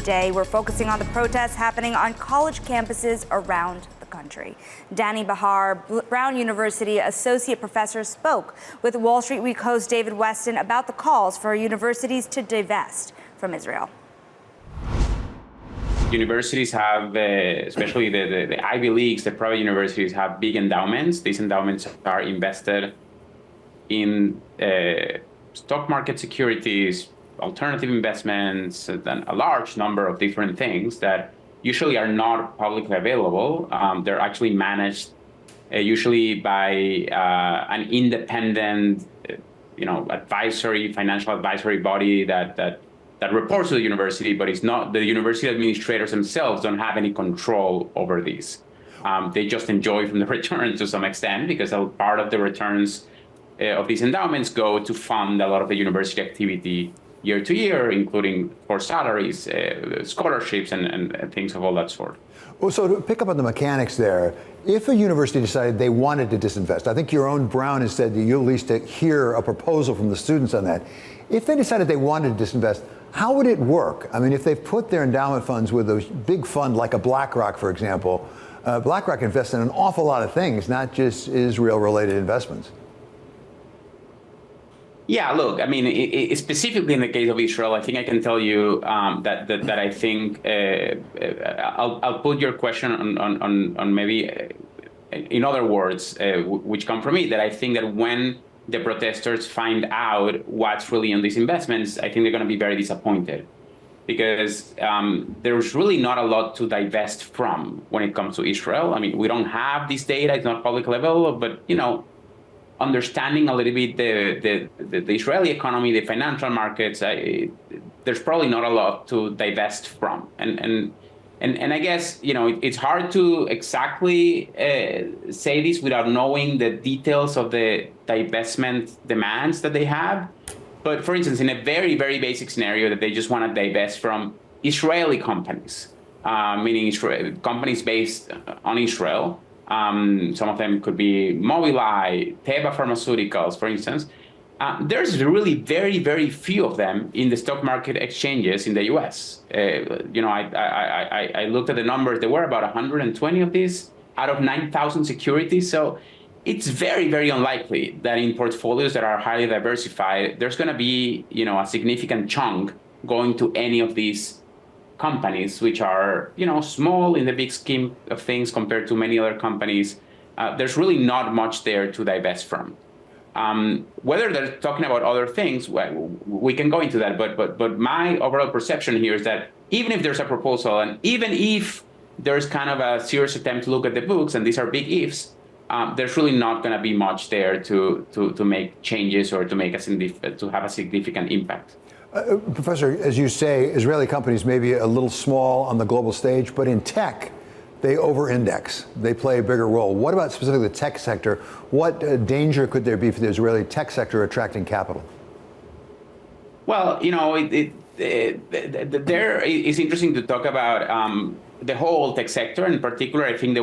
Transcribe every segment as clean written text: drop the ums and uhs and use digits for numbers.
today. We're focusing on the protests happening on college campuses around the country. Dany Bahar, Brown University associate professor, spoke with Wall Street Week host David Westin about the calls for universities to divest from Israel. Universities have, especially the Ivy Leagues, the private universities have big endowments. These endowments are invested in stock market securities, alternative investments, and a large number of different things that usually are not publicly available. They're actually managed usually by an independent, financial advisory body that reports to the university, but it's not, the university administrators themselves don't have any control over these. They just enjoy from the returns to some extent, because a part of the returns of these endowments go to fund a lot of the university activity year to year, including for salaries, scholarships, and things of all that sort. Well, so to pick up on the mechanics there, if a university decided they wanted to disinvest, I think your own Brown has said that you'll at least hear a proposal from the students on that. If they decided they wanted to disinvest, how would it work? I mean, if they've put their endowment funds with a big fund like a BlackRock, for example, BlackRock invests in an awful lot of things, not just Israel-related investments. Yeah, look, I mean, specifically in the case of Israel, I think I can tell you that I think I'll put your question on maybe in other words, which come from me, that I think that when the protesters find out what's really in these investments, I think they're going to be very disappointed, because there's really not a lot to divest from when it comes to Israel. I mean, we don't have this data; it's not publicly available, but understanding a little bit the Israeli economy, the financial markets, there's probably not a lot to divest from. And I guess, it's hard to exactly say this without knowing the details of the divestment demands that they have. But for instance, in a very, very basic scenario that they just want to divest from Israeli companies, meaning companies based on Israel. Some of them could be Mobileye, Teva Pharmaceuticals, for instance. There's really very, very few of them in the stock market exchanges in the U.S. I looked at the numbers. There were about 120 of these out of 9,000 securities. So it's very, very unlikely that in portfolios that are highly diversified, there's going to be, a significant chunk going to any of these companies, which are, small in the big scheme of things compared to many other companies. There's really not much there to divest from. Whether they're talking about other things, we can go into that. But my overall perception here is that even if there's a proposal, and even if there's kind of a serious attempt to look at the books, and these are big ifs, there's really not going to be much there to make changes or to have a significant impact. Professor, as you say, Israeli companies may be a little small on the global stage, but in tech, they over-index. They play a bigger role. What about specifically the tech sector? What danger could there be for the Israeli tech sector attracting capital? Well, there it's interesting to talk about the whole tech sector. In particular, I think the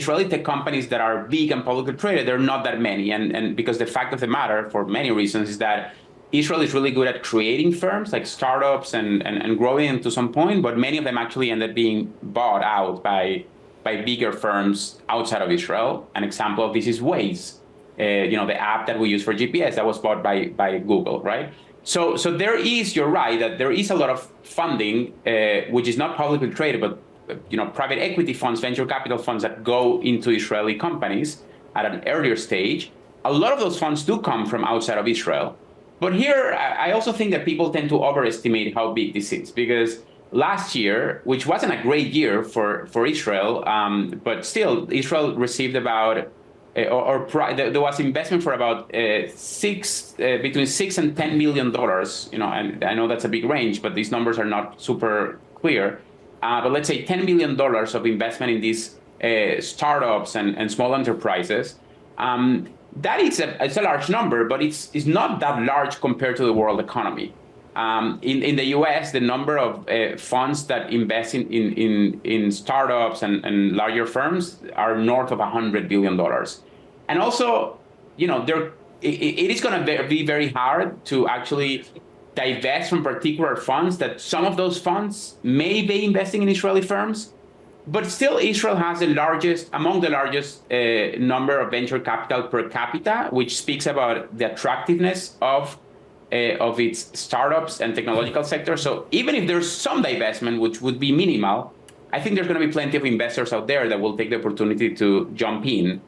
Israeli tech companies that are big and publicly traded, there are not that many. And because the fact of the matter, for many reasons, is that Israel is really good at creating firms like startups and growing them to some point, but many of them actually end up being bought out by bigger firms outside of Israel. An example of this is Waze, the app that we use for GPS that was bought by Google, right? So there is, you're right, that there is a lot of funding, which is not publicly traded, but private equity funds, venture capital funds that go into Israeli companies at an earlier stage. A lot of those funds do come from outside of Israel. But here, I also think that people tend to overestimate how big this is, because last year, which wasn't a great year for Israel, but still, Israel received about, there was investment for about between $6 and $10 million. And I know that's a big range, but these numbers are not super clear. But let's say $10 million of investment in these startups and small enterprises. That is a large number, but it's not that large compared to the world economy. In the U.S., the number of funds that invest in startups and larger firms are north of $100 billion. And also, it is going to be very hard to actually divest from particular funds, that some of those funds may be investing in Israeli firms. But still, Israel has among the largest number of venture capital per capita, which speaks about the attractiveness of its startups and technological sector. So even if there's some divestment, which would be minimal, I think there's going to be plenty of investors out there that will take the opportunity to jump in